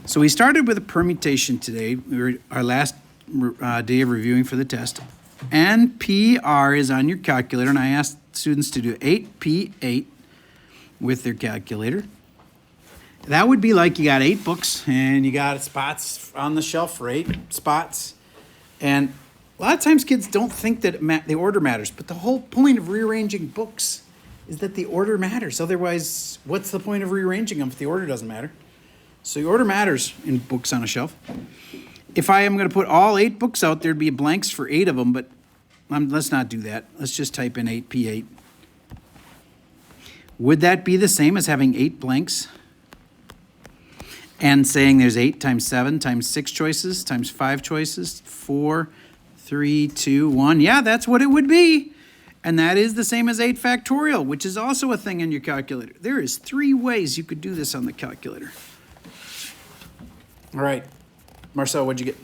So we started with a permutation today. We were our last day of reviewing for the test. NPR is on your calculator, and I asked students to do 8P8 with their calculator. That would be like you got 8 books, and you got spots on the shelf for 8 spots. And a lot of times kids don't think that the order matters, but the whole point of rearranging books is that the order matters. Otherwise, what's the point of rearranging them if the order doesn't matter? So the order matters in books on a shelf. If I am going to put all 8 books out, there'd be blanks for 8 of them, but let's not do that. Let's just type in 8P8. Would that be the same as having 8 blanks and saying there's 8 times 7 times 6 choices times 5 choices, 4, 3, 2, 1? Yeah, that's what it would be. And that is the same as 8 factorial, which is also a thing in your calculator. There is 3 ways you could do this on the calculator. All right. Marcel, what'd you get?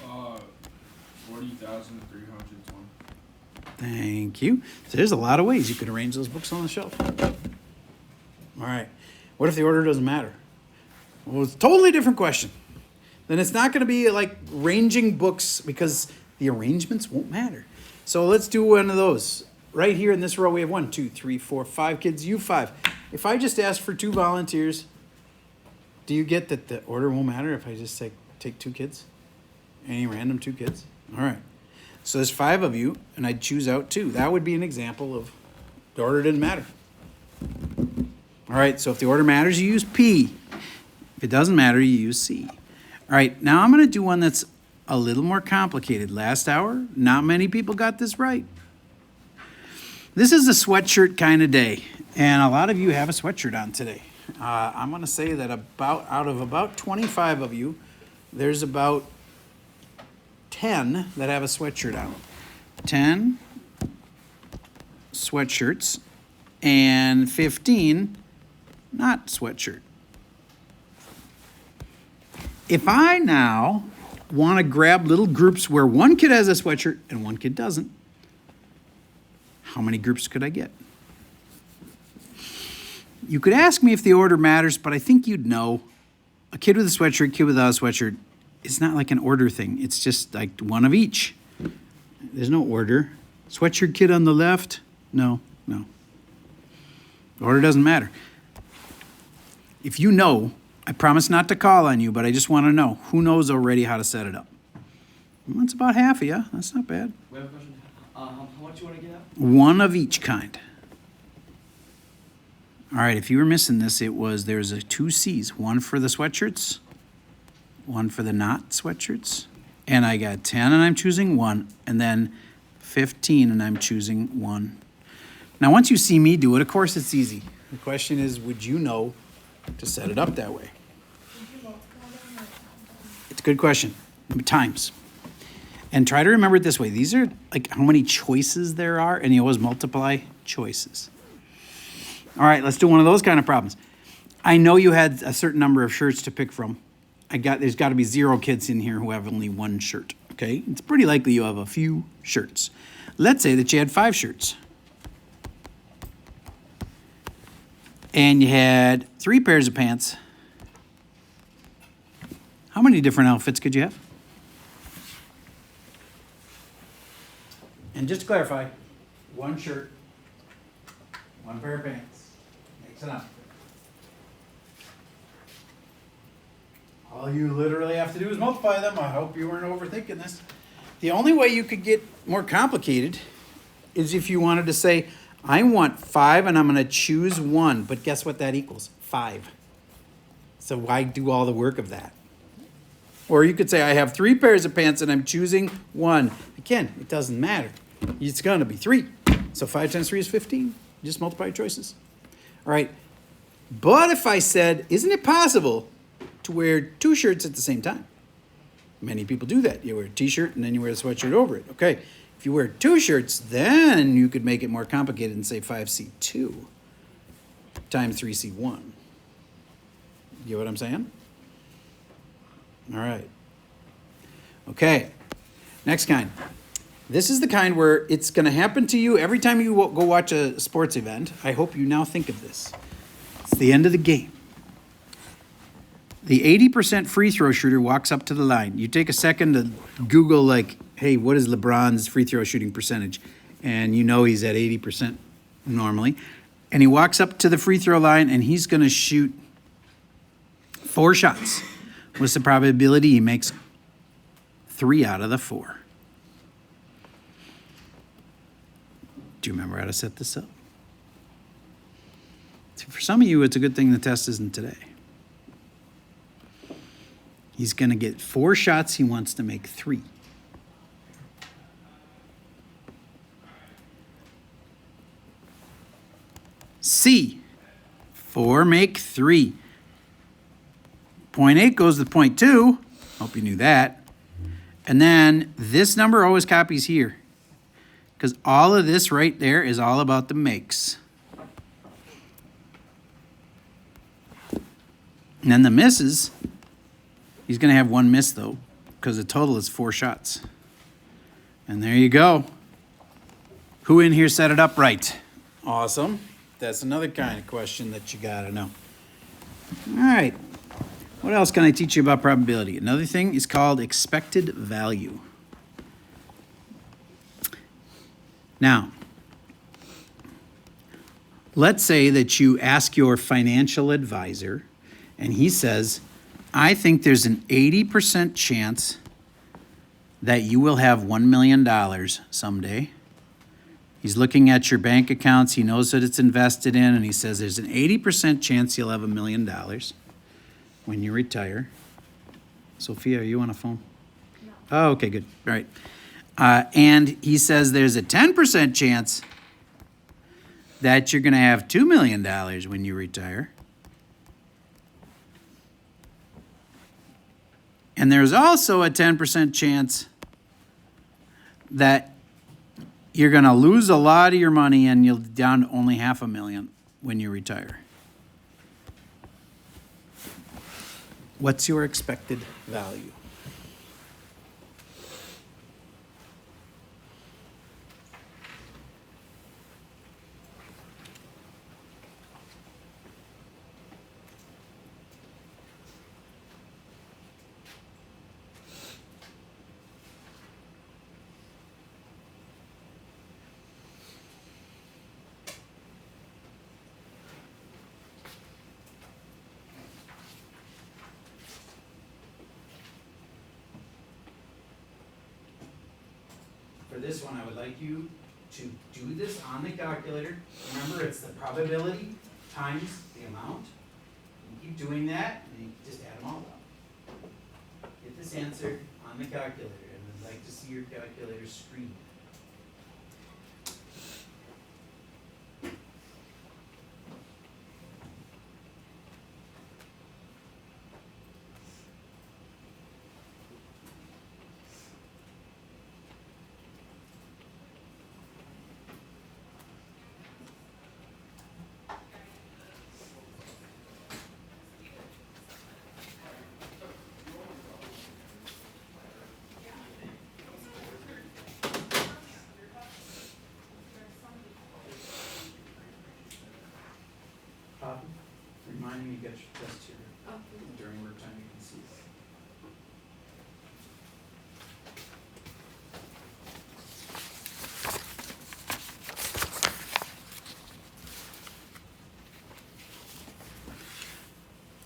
40,320. Thank you. So there's a lot of ways you could arrange those books on the shelf. All right. What if the order doesn't matter? Well, it's a totally different question. Then it's not going to be like ranging books because the arrangements won't matter. So let's do one of those. Right here in this row, we have 1, 2, 3, 4, 5 kids. You 5. If I just ask for 2 volunteers, do you get that the order won't matter if I just take 2 kids? Any random 2 kids? All right. So there's 5 of you, and I'd choose out 2. That would be an example of the order didn't matter. All right, so if the order matters, you use P. If it doesn't matter, you use C. All right, now I'm going to do one that's a little more complicated. Last hour, not many people got this right. This is a sweatshirt kind of day, and a lot of you have a sweatshirt on today. I'm going to say that out of about 25 of you, there's about 10 that have a sweatshirt on. 10 sweatshirts and 15 not sweatshirt. If I now want to grab little groups where one kid has a sweatshirt and one kid doesn't, how many groups could I get? You could ask me if the order matters, but I think you'd know. A kid with a sweatshirt, kid without a sweatshirt, it's not like an order thing. It's just like one of each. There's no order. Sweatshirt kid on the left? No. The order doesn't matter. If you know, I promise not to call on you, but I just want to know. Who knows already how to set it up? Well, that's about half of you. That's not bad. We have a question. How much you want to get out? One of each kind. All right, if you were missing this, there's 2 C's. One for the sweatshirts, one for the not sweatshirts. And I got 10 and I'm choosing 1, and then 15 and I'm choosing 1. Now, once you see me do it, of course it's easy. The question is, would you know to set it up that way? It's a good question. Times. And try to remember it this way. These are like how many choices there are, and you always multiply choices. All right, let's do one of those kind of problems. I know you had a certain number of shirts to pick from. There's got to be 0 kids in here who have only 1 shirt, okay? It's pretty likely you have a few shirts. Let's say that you had 5 shirts. And you had 3 pairs of pants. How many different outfits could you have? And just to clarify, 1 shirt, 1 pair of pants makes an outfit. All you literally have to do is multiply them. I hope you weren't overthinking this. The only way you could get more complicated is if you wanted to say, I want 5 and I'm going to choose 1, but guess what that equals? 5. So why do all the work of that? Or you could say, I have 3 pairs of pants and I'm choosing 1. Again, it doesn't matter. It's going to be 3. So 5 times 3 is 15. You just multiply your choices. All right. But if I said, isn't it possible to wear 2 shirts at the same time? Many people do that. You wear a t-shirt and then you wear a sweatshirt over it. Okay. If you wear 2 shirts, then you could make it more complicated and say 5C2 times 3C1. You get what I'm saying? All right. Okay. Next kind. This is the kind where it's going to happen to you every time you go watch a sports event. I hope you now think of this. It's the end of the game. The 80% free throw shooter walks up to the line. You take a second to Google, like, hey, what is LeBron's free throw shooting percentage? And you know he's at 80% normally. And he walks up to the free throw line and he's going to shoot 4 shots. What's the probability he makes 3 out of the 4? Do you remember how to set this up? For some of you, it's a good thing the test isn't today. He's going to get 4 shots. He wants to make 3. C, 4 make 3. 0.8 goes to 0.2. Hope you knew that. And then this number always copies here, because all of this right there is all about the makes. And then the misses, he's going to have 1 miss, though, because the total is 4 shots. And there you go. Who in here set it up right? Awesome. That's another kind of question that you got to know. All right. What else can I teach you about probability? Another thing is called expected value. Now, let's say that you ask your financial advisor, and he says, I think there's an 80% chance that you will have $1 million someday. He's looking at your bank accounts. He knows that it's invested in, and he says there's an 80% chance you'll have $1 million when you retire. Sophia, are you on a phone? No. Oh, okay, good. All right. And he says there's a 10% chance that you're going to have $2 million when you retire. And there's also a 10% chance that you're going to lose a lot of your money and you'll be down to only $500,000 when you retire. What's your expected value? For this one, I would like you to do this on the calculator. Remember, it's the probability times the amount. You keep doing that, and you just add them all up. Get this answer on the calculator, and I'd like to see your calculator screen. Remind me to get your test here during work time. You can see it.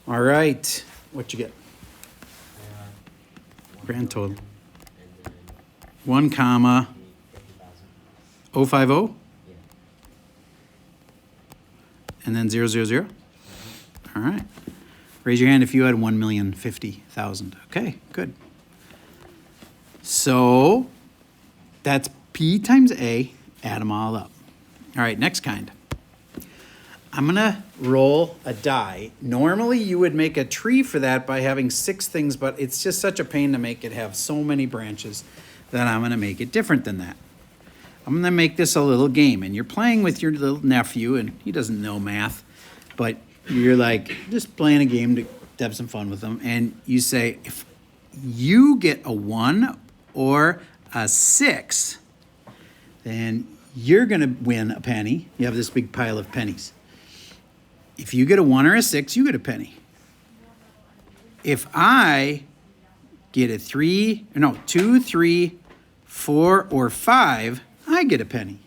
All right, what you get? Grand total. 1 comma 050? And then 000? All right. Raise your hand if you had 1,050,000. Okay, good. So that's P times A. Add them all up. All right, next kind. I'm going to roll a die. Normally, you would make a tree for that by having 6 things, but it's just such a pain to make it have so many branches that I'm going to make it different than that. I'm going to make this a little game, and you're playing with your little nephew, and he doesn't know math, but you're like just playing a game to have some fun with him, and you say, if you get a 1 or a 6, then you're going to win a penny. You have this big pile of pennies. If you get a 1 or a 6, you get a penny. if I get a 2, 3, 4, or 5, I get a penny.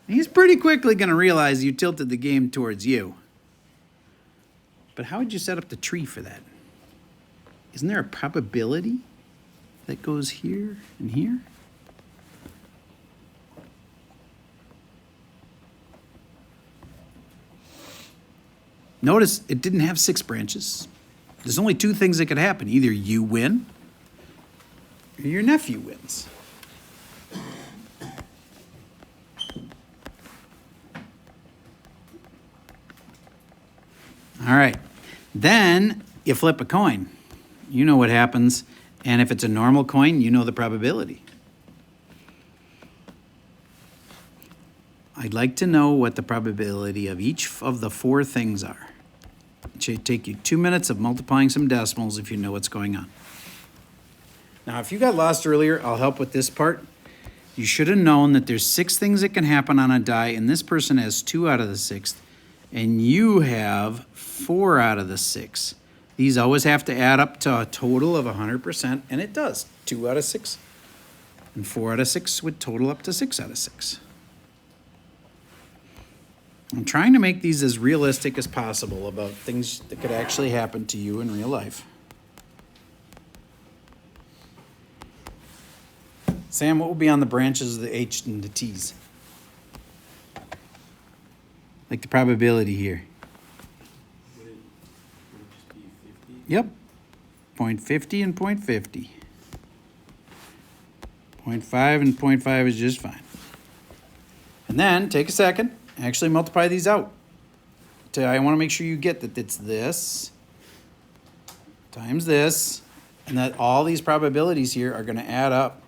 He's pretty quickly going to realize you tilted the game towards you. But how would you set up the tree for that? Isn't there a probability that goes here and here? Notice it didn't have 6 branches. There's only 2 things that could happen. Either you win or your nephew wins. All right. Then you flip a coin. You know what happens. And if it's a normal coin, you know the probability. I'd like to know what the probability of each of the 4 things are. It should take you 2 minutes of multiplying some decimals if you know what's going on. Now, if you got lost earlier, I'll help with this part. You should have known that there's 6 things that can happen on a die, and this person has 2 out of the 6th, and you have 4 out of the 6. These always have to add up to a total of 100%, and it does. 2 out of 6 and 4 out of 6 would total up to 6 out of 6. I'm trying to make these as realistic as possible about things that could actually happen to you in real life. Sam, what will be on the branches of the H and the T's? Like the probability here. Would it just be 50? Yep. 0.50 and 0.50. 0.5 and 0.5 is just fine. And then take a second. Actually multiply these out. I want to make sure you get that it's this times this, and that all these probabilities here are going to add up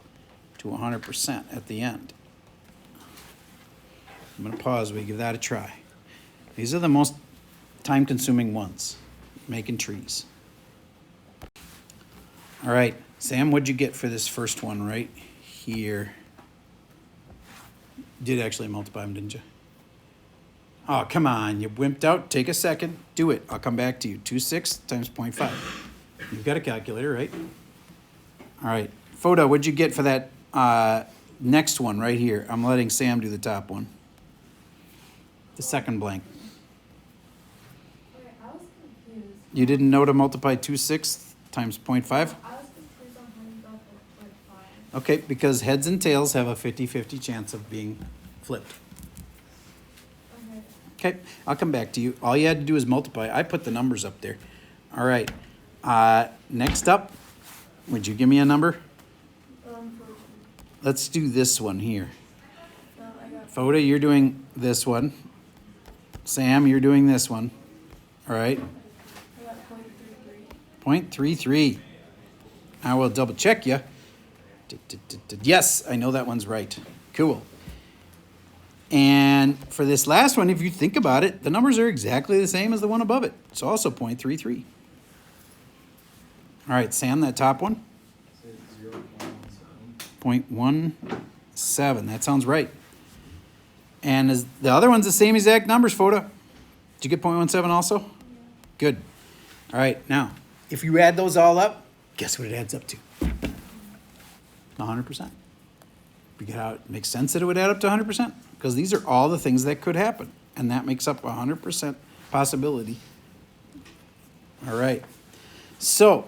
to 100% at the end. I'm going to pause. We give that a try. These are the most time-consuming ones, making trees. All right, Sam, what'd you get for this first one right here? You did actually multiply them, didn't you? Oh, come on, you wimped out. Take a second. Do it. I'll come back to you. 26 times 0.5. You've got a calculator, right? All right. Photo, what'd you get for that next one right here? I'm letting Sam do the top one. The second blank. Okay, I was confused. You didn't know to multiply 2/6 times 0.5? I was confused on how you got the 0.5. Okay, because heads and tails have a 50-50 chance of being flipped. Okay. Okay, I'll come back to you. All you had to do is multiply. I put the numbers up there. All right. Next up, would you give me a number? 14. Let's do this one here. I got Foda, you're doing this one. Sam, you're doing this one. All right. 0.33. 0.33. I will double check you. Yes, I know that one's right. Cool. And for this last one, if you think about it, the numbers are exactly the same as the one above it. It's also 0.33. All right, Sam, that top one? Say 0.17. 0.17. That sounds right. And is the other one's the same exact numbers, Foda? Did you get 0.17 also? Good. All right, now, if you add those all up, guess what it adds up to? 100%. You get how it makes sense that it would add up to 100%? Because these are all the things that could happen, and that makes up 100% possibility. All right. So,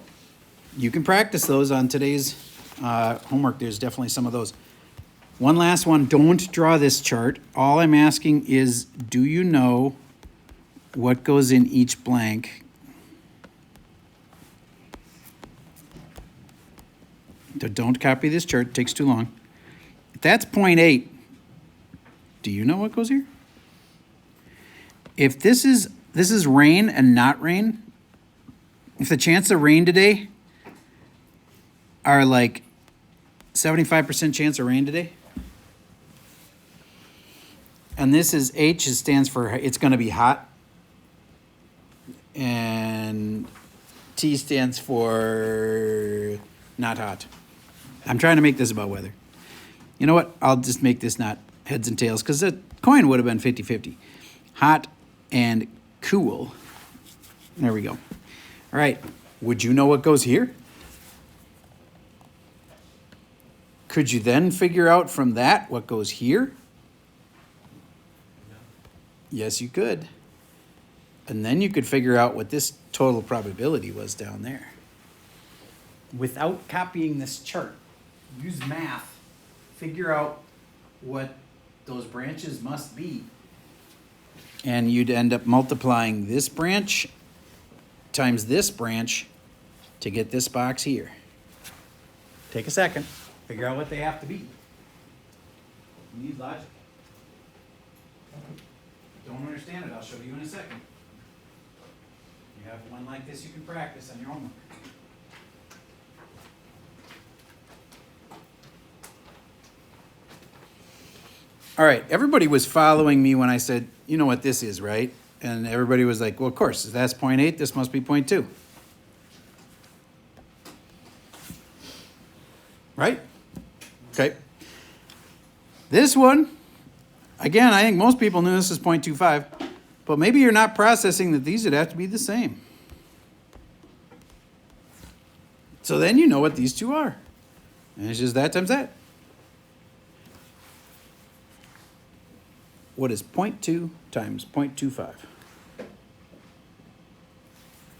you can practice those on today's homework. There's definitely some of those. One last one. Don't draw this chart. All I'm asking is, do you know what goes in each blank? Don't copy this chart. It takes too long. If that's 0.8, do you know what goes here? If this is rain and not rain, if the chance of rain today are like 75% chance of rain today, and this is H, it stands for it's going to be hot, and T stands for not hot. I'm trying to make this about weather. You know what? I'll just make this not heads and tails because the coin would have been 50-50. Hot and cool. There we go. All All right, would you know what goes here? Could you then figure out from that what goes here? Yes, you could. And then you could figure out what this total probability was down there. Without copying this chart, use math, figure out what those branches must be. And you'd end up multiplying this branch times this branch to get this box here. Take a second, figure out what they have to be. You need logic. Don't understand it, I'll show you in a second. You have one like this you can practice on your homework. All right, everybody was following me when I said, you know what this is, right? And everybody was like, well, of course, that's 0.8, this must be 0.2. Right? Okay. This one, again, I think most people knew this is 0.25, but maybe you're not processing that these would have to be the same. So then you know what these two are. And it's just that times that. What is 0.2 times 0.25?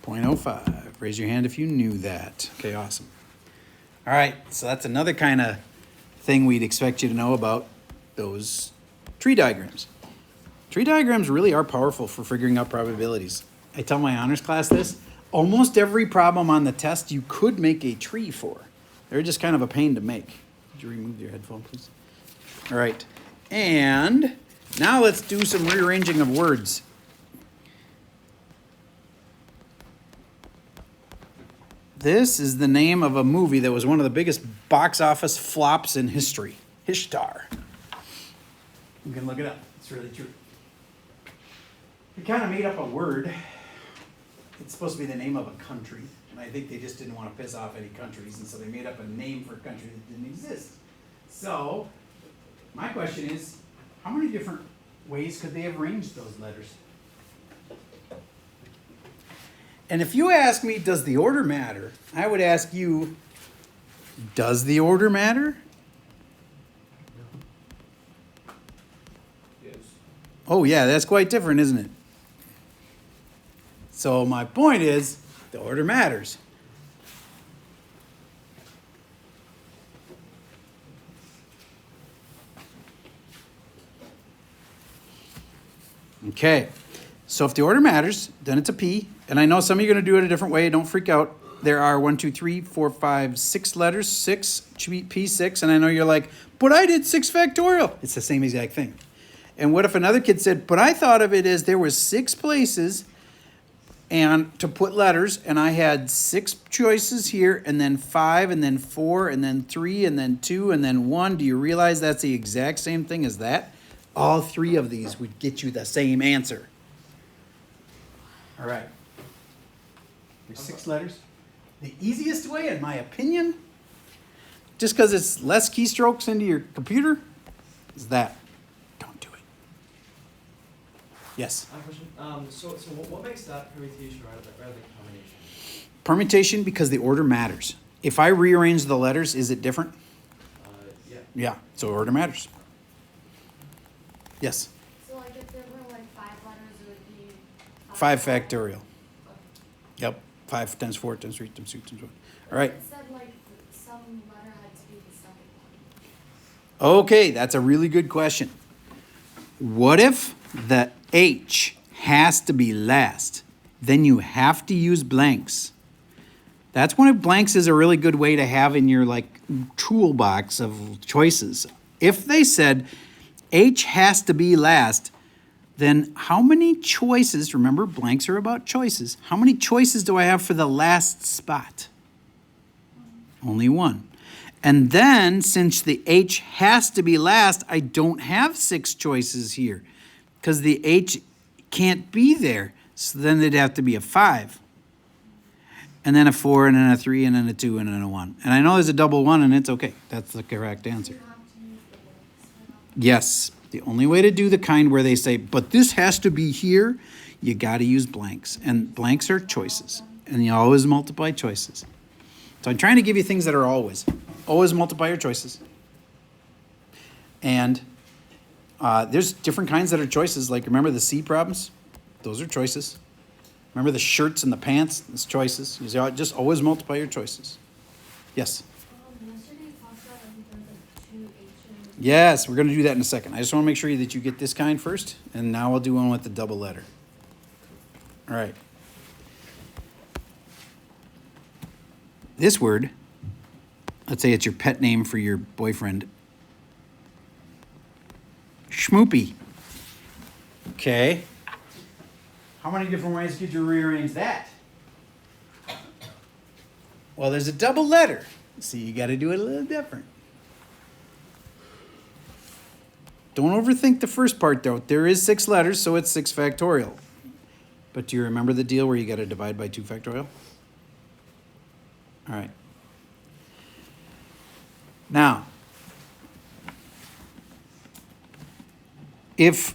0.05. Raise your hand if you knew that. Okay, awesome. All right, so that's another kind of thing we'd expect you to know about those tree diagrams. Tree diagrams really are powerful for figuring out probabilities. I tell my honors class this. Almost every problem on the test you could make a tree for. They're just kind of a pain to make. Could you remove your headphone, please? All right, and now let's do some rearranging of words. This is the name of a movie that was one of the biggest box office flops in history. Ishtar. You can look it up. It's really true. We kind of made up a word. It's supposed to be the name of a country. And I think they just didn't want to piss off any countries. And so they made up a name for a country that didn't exist. So my question is, how many different ways could they have arranged those letters? And if you ask me, does the order matter? I would ask you, does the order matter? Yes. Oh yeah, that's quite different, isn't it? So my point is, the order matters. Okay, so if the order matters, then it's a P. And I know some of you are going to do it a different way. Don't freak out. There are 1, 2, 3, 4, 5, 6 letters. 6, P6. And I know you're like, but I did 6 factorial. It's the same exact thing. And what if another kid said, but I thought of it as there was 6 places and to put letters, and I had 6 choices here, and then 5, and then 4, and then 3, and then 2, and then 1. Do you realize that's the exact same thing as that? All 3 of these would get you the same answer. All right. There's 6 letters. The easiest way, in my opinion, just because it's less keystrokes into your computer, is that. Don't do it. Yes? I have a question. So what makes that permutation rather than combination? Permutation, because the order matters. If I rearrange the letters, is it different? Yeah. Yeah, so order matters. Yes? So like if there were like 5 letters, it would be 5 factorial. Yep. 5 times 4 times 3 times 2 times 1. All right. It said like some letter had to be the second one. Okay, that's a really good question. What if the H has to be last? Then you have to use blanks. That's one of blanks is a really good way to have in your like toolbox of choices. If they said H has to be last, then how many choices, remember blanks are about choices, how many choices do I have for the last spot? Only 1. And then, since the H has to be last, I don't have 6 choices here because the H can't be there. So then there'd have to be a 5. And then a 4, and then a 3, and then a 2, and then a 1. And I know there's a double 1, and it's okay. That's the correct answer. You have to use the blanks for that. Yes. The only way to do the kind where they say, but this has to be here, you got to use blanks. And blanks are choices. and you always multiply choices. So I'm trying to give you things that are always. Always multiply your choices. And there's different kinds that are choices. Like, remember the C problems? Those are choices. Remember the shirts and the pants? It's choices. You just always multiply your choices. Yes? Yesterday you talked about like two H's. Yes, we're going to do that in a second. I just want to make sure that you get this kind first, and now we'll do one with the double letter. All right. This word, let's say it's your pet name for your boyfriend. Schmoopy. Okay. How many different ways could you rearrange that? Well, there's a double letter, so you got to do it a little different. Don't overthink the first part, though. There is 6 letters, so it's 6 factorial. But do you remember the deal where you got to divide by 2 factorial? All right. Now, if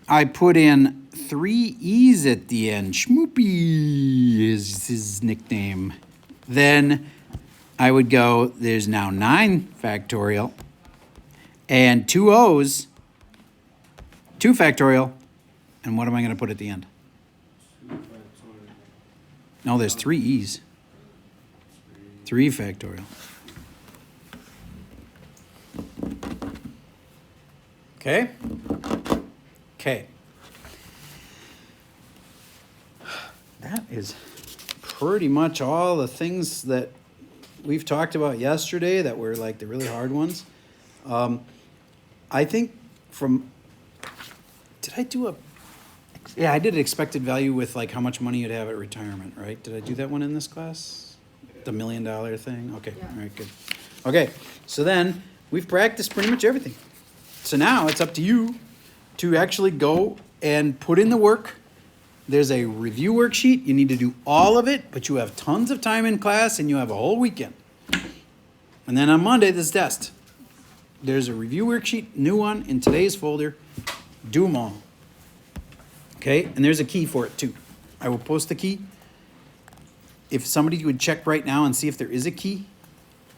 I put in 3 E's at the end, Schmoopy is his nickname, then I would go, there's now 9 factorial, and 2 O's, 2 factorial, and what am I going to put at the end? 2 factorial. No, there's 3 E's. 3 factorial. Okay? Okay. That is pretty much all the things that we've talked about yesterday that were like the really hard ones. I think did I do yeah, I did expected value with like how much money you'd have at retirement, right? Did I do that one in this class? The $1 million thing? Okay, Yeah. all right, good. Okay, so then we've practiced pretty much everything. So now it's up to you to actually go and put in the work. There's a review worksheet. You need to do all of it, but you have tons of time in class and you have a whole weekend. And then on Monday, this test. There's a review worksheet, new one in today's folder. Do them all. Okay, and there's a key for it too. I will post the key. If somebody would check right now and see if there is a key,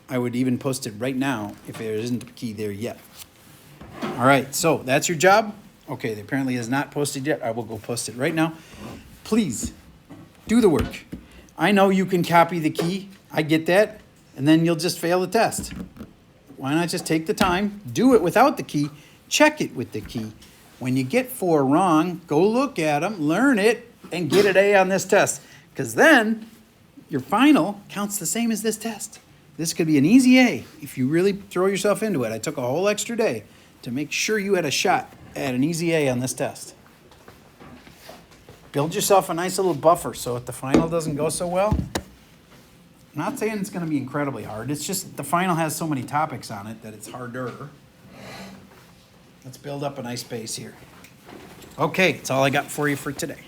I would even post it right now if there isn't a key there yet. All right, so that's your job. Okay, it apparently is not posted yet. I will go post it right now. Please do the work. I know you can copy the key. I get that. And then you'll just fail the test. Why not just take the time, do it without the key, check it with the key. When you get 4 wrong, go look at them, learn it, and get an A on this test. Because then your final counts the same as this test. This could be an easy A if you really throw yourself into it. I took a whole extra day to make sure you had a shot at an easy A on this test. Build yourself a nice little buffer so if the final doesn't go so well. I'm not saying it's going to be incredibly hard. It's just the final has so many topics on it that it's harder. Let's build up a nice base here. Okay, that's all I got for you for today.